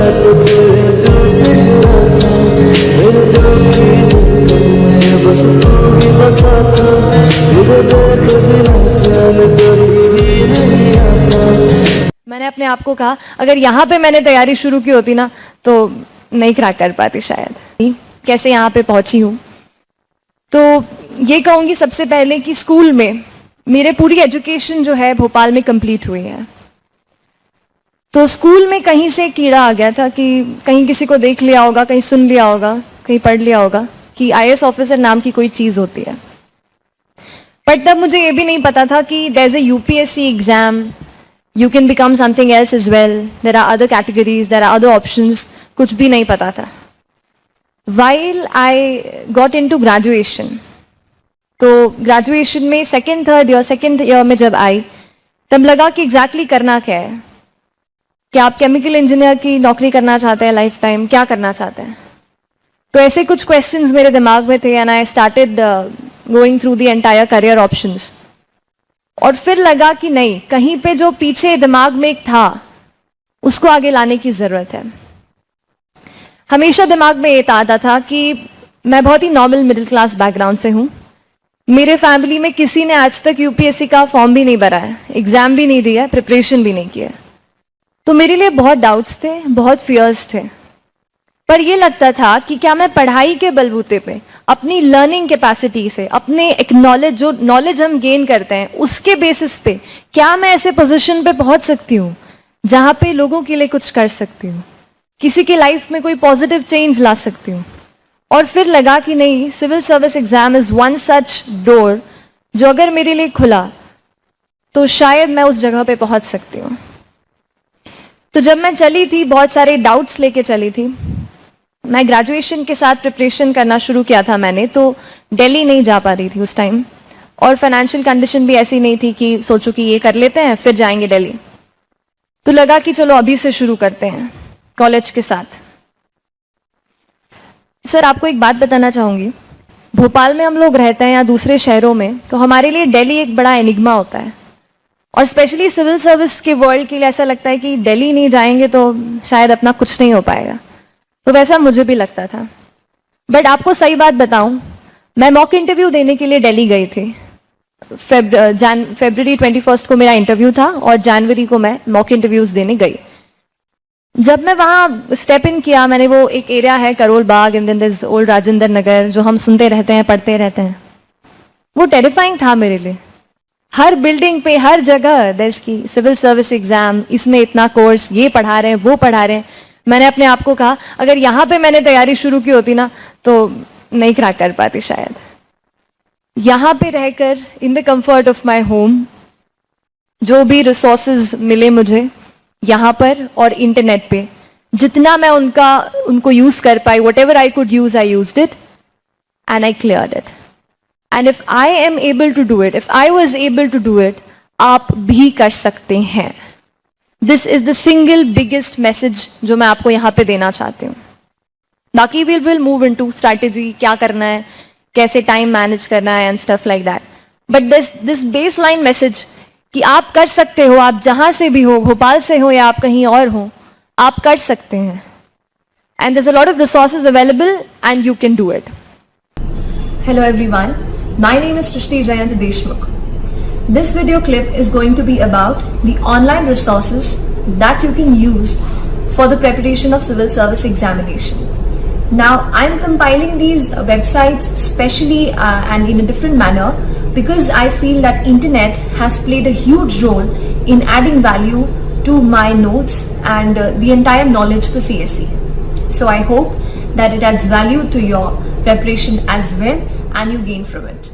मैं तो तेरे दिल से जुड़ा था, मेरे दिल की धड़कन में बस तू ही बसा था, तुझे देख बिना चैन कभी भी नहीं आता। मैंने अपने आप को कहा अगर यहाँ पे मैंने तैयारी शुरू की होती ना तो नहीं क्रैक कर पाती शायद। कैसे यहाँ पे पहुंची हूँ, तो ये कहूँगी सबसे पहले कि स्कूल में मेरे पूरी एजुकेशन जो है भोपाल में कंप्लीट हुई है। तो स्कूल में कहीं से कीड़ा आ गया था कि कहीं किसी को देख लिया होगा, कहीं सुन लिया होगा, कहीं पढ़ लिया होगा कि आईएएस ऑफिसर नाम की कोई चीज़ होती है। पर तब मुझे ये भी नहीं पता था कि there is a UPSC exam, you can become something else as well, there are other categories, there are other options, कुछ भी नहीं पता था। While I got into graduation, तो graduation में second year में जब आई तब लगा कि exactly करना क्या है, क्या आप केमिकल इंजीनियर की नौकरी करना चाहते हैं लाइफ टाइम, क्या करना चाहते हैं। तो ऐसे कुछ questions मेरे दिमाग में थे and I started going through the entire career options। और फिर लगा कि नहीं, कहीं पे जो पीछे दिमाग में एक था उसको आगे लाने की जरूरत है। हमेशा दिमाग में ये आता था कि मैं बहुत ही नॉर्मल मिडिल क्लास बैकग्राउंड से हूँ, मेरे फैमिली में किसी ने आज तक यूपीएससी का फॉर्म भी नहीं भरा है, एग्जाम भी नहीं दिया, प्रिपरेशन भी नहीं किया। तो मेरे लिए बहुत डाउट्स थे, बहुत फियर्स थे। पर ये लगता था कि क्या मैं पढ़ाई के बलबूते पे, अपनी लर्निंग कैपेसिटी से, अपने एक नॉलेज हम गेन करते हैं उसके बेसिस पे क्या मैं ऐसे पोजीशन पे पहुंच सकती हूँ जहां पे लोगों के लिए कुछ कर सकती हूँ, किसी की लाइफ में कोई पॉजिटिव चेंज ला सकती हूँ। और फिर लगा कि नहीं, civil service exam is one such door जो अगर मेरे लिए खुला तो शायद मैं उस जगह पे पहुंच सकती हूँ। तो जब मैं चली थी, बहुत सारे डाउट्स लेके चली थी। मैं ग्रेजुएशन के साथ प्रिपरेशन करना शुरू किया था मैंने, तो दिल्ली नहीं जा पा रही थी उस टाइम, और फाइनेंशियल कंडीशन भी ऐसी नहीं थी कि सोचो कि ये कर लेते हैं फिर जाएंगे दिल्ली। तो लगा कि चलो अभी से शुरू करते हैं कॉलेज के साथ। सर, आपको एक बात बताना चाहूंगी, भोपाल में हम लोग रहते हैं या दूसरे शहरों में, तो हमारे लिए दिल्ली एक बड़ा एनिग्मा होता है, और स्पेशली सिविल सर्विस के वर्ल्ड के लिए ऐसा लगता है कि दिल्ली नहीं जाएंगे तो शायद अपना कुछ नहीं हो पाएगा। तो वैसा मुझे भी लगता था। बट आपको सही बात बताऊं, मैं मॉक इंटरव्यू देने के लिए दिल्ली गई थी। फरवरी 21 को मेरा इंटरव्यू था और जनवरी को मैं मॉक इंटरव्यूज देने गई। जब मैं वहां स्टेप इन किया, मैंने वो एक एरिया है Karol Bagh and then there is Old Rajendra Nagar, जो हम सुनते रहते हैं, पढ़ते रहते हैं, वो टेरिफाइंग था मेरे लिए। हर बिल्डिंग पे, हर जगह देयर की सिविल सर्विस एग्जाम, इसमें इतना कोर्स, ये पढ़ा रहे हैं, वो पढ़ा रहे हैं। मैंने अपने आप को कहा अगर यहाँ पे मैंने तैयारी शुरू की होती ना तो नहीं क्रैक कर पाती शायद। यहाँ पे रहकर in the comfort of my home, जो भी रिसोर्सेज मिले मुझे यहाँ पर और इंटरनेट पे, जितना मैं उनको यूज कर पाई, whatever I could use, I used it and I cleared it. And if I am able to do it, if I was able to do it, आप भी कर सकते हैं। This is the single biggest message जो मैं आपको यहाँ पे देना चाहती हूँ। बाकी विल मूव इनटू स्ट्रैटेजी, क्या करना है, कैसे टाइम मैनेज करना है and stuff like that. But this base line message कि आप कर सकते हो, आप जहां से भी हो, भोपाल से हो या आप कहीं और हो, आप कर सकते हैं। And there is a lot of resources available and you can do it. Hello everyone, my name is Srishti Jayant Deshmukh. This video clip is going to be about the online resources that you can use for the preparation of civil service examination. Now, I'm compiling these websites specially and in a different manner because I feel that internet has played a huge role in adding value to my notes and the entire knowledge for CSE. So I hope that it adds value to your preparation as well and you gain from it.